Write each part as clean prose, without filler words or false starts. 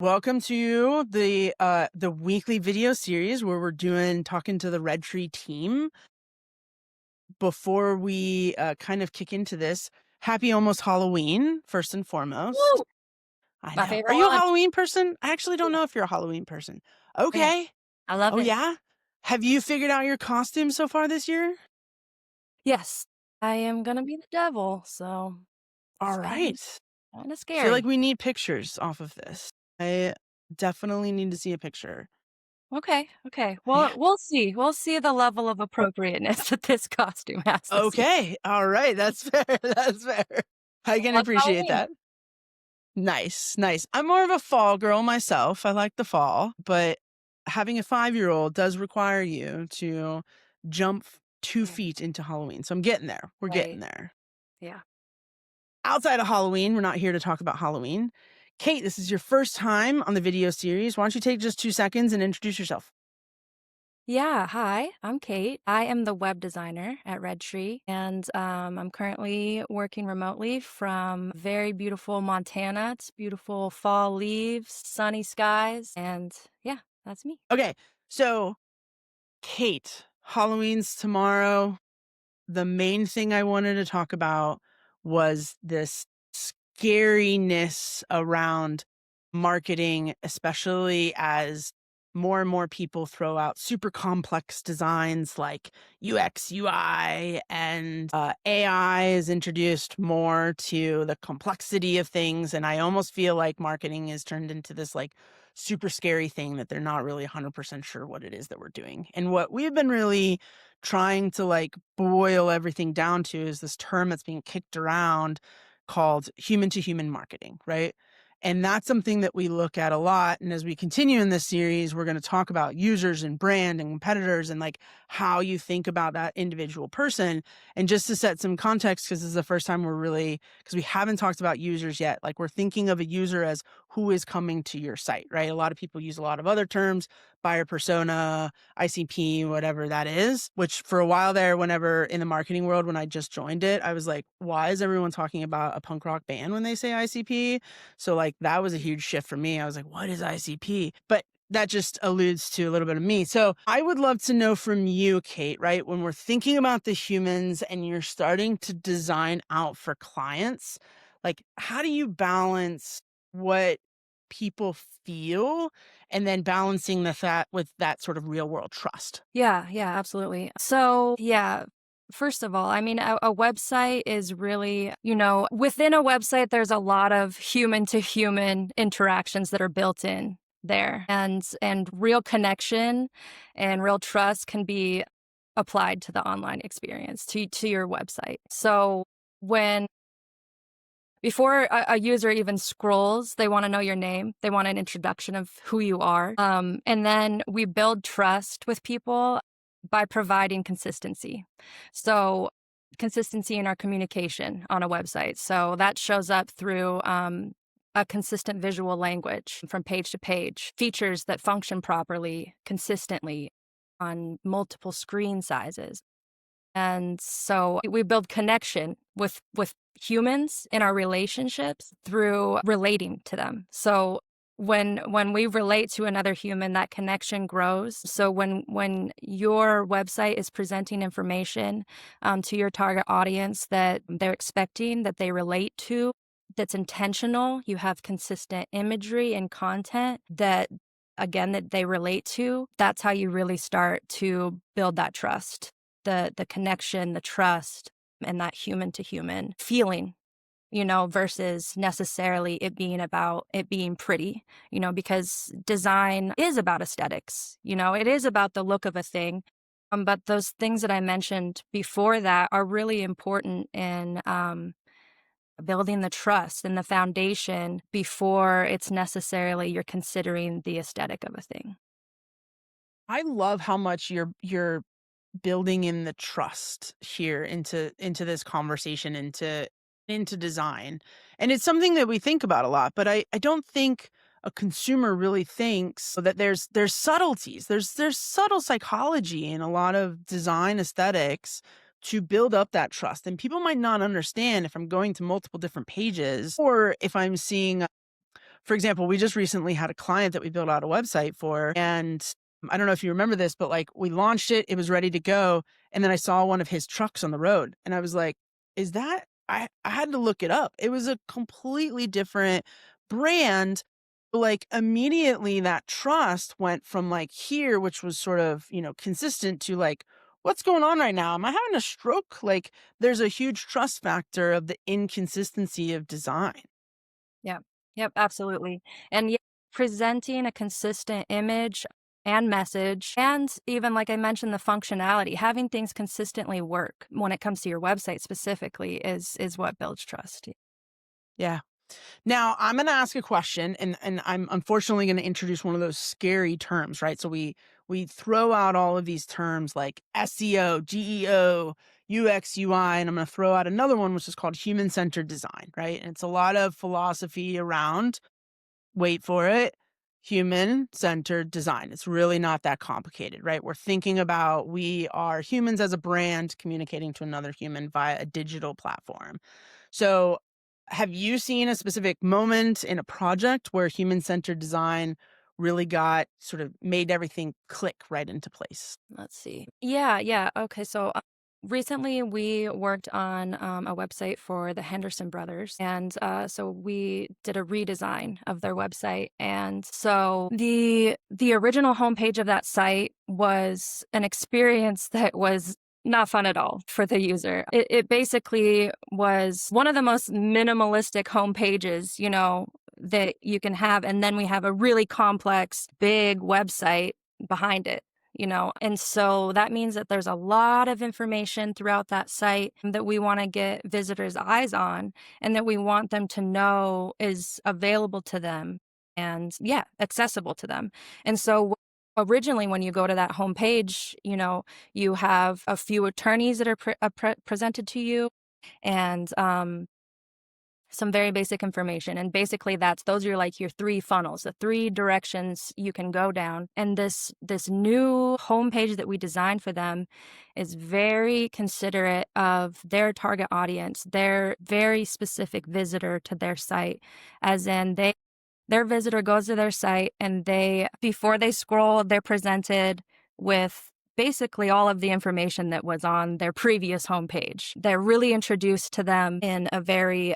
Welcome to the weekly video series where we're talking to the Red Tree team. Before we kind of kick into this, happy almost Halloween, first and foremost. Woo! I My know. favorite Are you a holiday. Halloween person? I actually don't Yeah, know if you're a Halloween person. I am. Okay. I love Oh it. yeah? Have you figured out your costume so far this year? Yes, I am gonna be the devil, so it's All kinda right. kinda Feel like scary. we need pictures off of this. I definitely need to see a picture. Okay, okay. Yeah. Well, we'll see. We'll see the level of appropriateness that this costume has this year. Okay. All right. That's fair. That's fair. I can What's appreciate Halloween? that. Nice, nice. I'm more of a fall girl myself. I like the fall, but having a 5-year-old does require you to jump 2 Mm, feet into Halloween. So I'm getting there. We're getting right. there. Yeah. Outside of Halloween, we're not here to talk about Halloween. Kate, this is your first time on the video series. Why don't you take just 2 seconds and introduce yourself? Yeah, hi, I'm Kate. I am the web designer at Red Tree, and I'm currently working remotely from very beautiful Montana. It's beautiful fall leaves, sunny skies, and yeah, that's me. Okay. So, Kate, Halloween's tomorrow. The main thing I wanted to talk about was this scariness around marketing, especially as more and more people throw out super complex designs like UX, UI, and AI is introduced more to the complexity of things. And I almost feel like marketing is turned into this like super scary thing that they're not really 100% sure what it is that we're doing. And what we've been really trying to like boil everything down to is this term that's being kicked around called human to human marketing, right? And that's something that we look at a lot. And as we continue in this series, we're going to talk about users and brand and competitors and like how you think about that individual person. And just to set some context, because this is the first time we're really, because we haven't talked about users yet, like we're thinking of a user as who is coming to your site, right? A lot of people use a lot of other terms, buyer persona, ICP, whatever that is, which for a while there, whenever in the marketing world, when I just joined it, I was like, why is everyone talking about a punk rock band when they say ICP? So like that was a huge shift for me. I was like, what is ICP? But that just alludes to a little bit of me. So I would love to know from you, Kate, right? When we're thinking about the humans and you're starting to design out for clients, like how do you balance what people feel and then balancing that with that sort of real world trust? Yeah, yeah, absolutely. So, yeah, first of all, I mean, a website is really, within a website, there's a lot of human to human interactions that are built in there. And real connection and real trust can be applied to the online experience, to your website. So when before a user even scrolls, they wanna know your name, they want an introduction of who you are, and then we build trust with people by providing consistency. So, consistency in our communication on a website. So, that shows up through, a consistent visual language from page to page, features that function properly, consistently on multiple screen sizes. And so we build connection with humans in our relationships through relating to them. So when we relate to another human, that connection grows. So when your website is presenting information to your target audience that they're expecting, that they relate to, that's intentional, you have consistent imagery and content that again that they relate to, that's how you really start to build that trust, the connection, the trust, and that human to human feeling, versus necessarily it being about it being pretty, because design is about aesthetics, it is about the look of a thing. But those things that I mentioned before that are really important in building the trust and the foundation before it's necessarily you're considering the aesthetic of a thing. I love how much you're building in the trust here into this conversation, into design. And it's something that we think about a lot, but I don't think a consumer really thinks that there's subtleties. There's subtle psychology in a lot of design aesthetics to build up that trust. And people might not understand if I'm going to multiple different pages or if I'm seeing for example, we just recently had a client that we built out a website for, and I don't know if you remember this, but like we launched it, it was ready to go, and then I saw one of his trucks on the road, and I was like, "Is that?" I had to look it up. It was a completely different brand. Like immediately, that trust went from like here, which was sort of consistent, to like, "What's going on right now? Am I having a stroke?" Like, there's a huge trust factor of the inconsistency of design. Yeah. Yep, absolutely. And yeah, presenting a consistent image and message, and even like I mentioned, the functionality, having things consistently work when it comes to your website specifically is what builds trust. Yeah. Now, I'm gonna ask a question, and I'm unfortunately gonna introduce one of those scary terms, right? So we throw out all of these terms like SEO, GEO, UX, UI, and I'm gonna throw out another one which is called human-centered design, right? And it's a lot of philosophy around, wait for it, human-centered design. It's really not that complicated, right? We're thinking about we are humans as a brand communicating to another human via a digital platform. So, have you seen a specific moment in a project where human-centered design really got sort of made everything click right into place? Let's see. Yeah, yeah. Okay, so recently we worked on a website for the Henderson brothers, and so we did a redesign of their website. And so the original homepage of that site was an experience that was not fun at all for the user. It basically was one of the most minimalistic homepages, that you can have, and then we have a really complex, big website behind it. And so that means that there's a lot of information throughout that site that we want to get visitors' eyes on and that we want them to know is available to them and, yeah, accessible to them. And so originally, when you go to that homepage, you have a few attorneys that are presented to you, and some very basic information. And basically those are like your three funnels, the three directions you can go down. And this new homepage that we designed for them is very considerate of their target audience, their very specific visitor to their site, as in their visitor goes to their site, and before they scroll, they're presented with basically all of the information that was on their previous homepage. They're really introduced to them in a very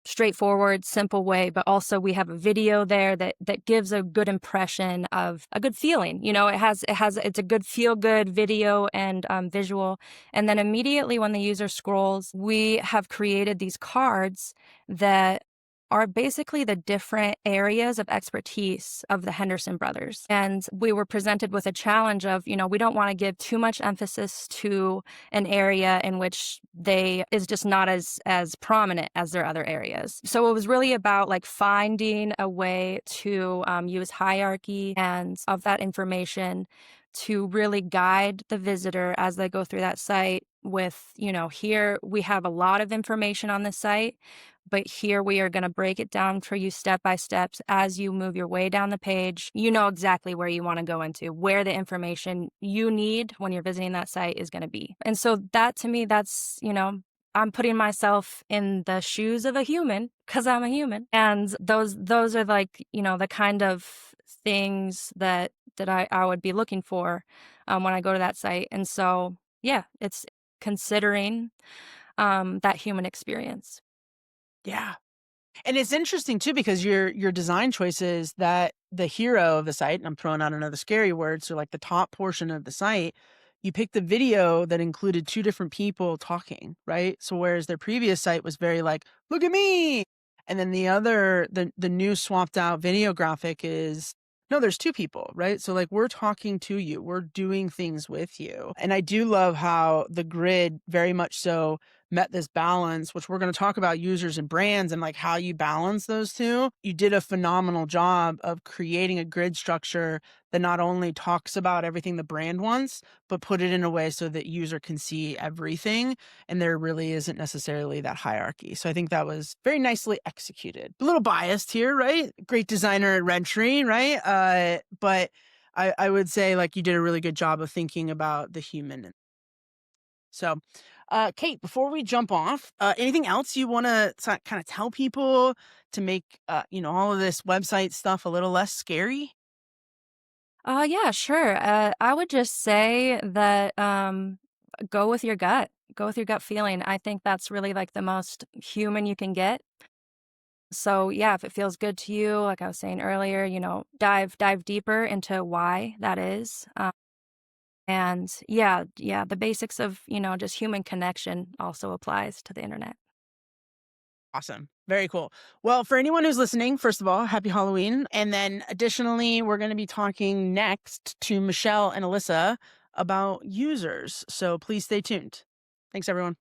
straightforward, simple way, but also we have a video there that gives a good impression of a good feeling. It's a good feel good video and visual. And then immediately when the user scrolls, we have created these cards that are basically the different areas of expertise of the Henderson brothers. And we were presented with a challenge of, we don't want to give too much emphasis to an area in which they is just not as prominent as their other areas. So it was really about like finding a way to use hierarchy and of that information to really guide the visitor as they go through that site with, here we have a lot of information on the site, but here we are going to break it down for you step by step. As you move your way down the page, you know exactly where you want to go into, where the information you need when you're visiting that site is going to be. And so that to me, that's, I'm putting myself in the shoes of a human because I'm a human. And those are like, the kind of things that I would be looking for when I go to that site. And so, yeah, it's considering that human experience. Yeah. And it's interesting too because your design choices, that the hero of the site, and I'm throwing out another scary word, so like the top portion of the site, you picked the video that included two different people talking, right? So whereas their previous site was very like, "Look at me," and then the new swapped out video graphic is, no, there's two people, right? So like we're talking to you, we're doing things with you, and I do love how the grid very much so met this balance, which we're going to talk about users and brands and like how you balance those two. You did a phenomenal job of creating a grid structure that not only talks about everything the brand wants, but put it in a way so that user can see everything. And there really isn't necessarily that hierarchy. So I think that was very nicely executed. A little biased here, right? Great designer at Rentry, right? But I would say like you did a really good job of thinking about the human. So Kate, before we jump off, anything else you want to kind of tell people to make, all of this website stuff a little less scary? Yeah, sure. I would just say that go with your gut. Go with your gut feeling. I think that's really like the most human you can get. So yeah, if it feels good to you, like I was saying earlier, dive deeper into why that is. And yeah, the basics of just human connection also applies to the internet. Awesome. Very cool. Well, for anyone who's listening, first of all, happy Halloween. And then additionally, we're going to be talking next to Michelle and Alyssa about users. So please stay tuned. Thanks, everyone.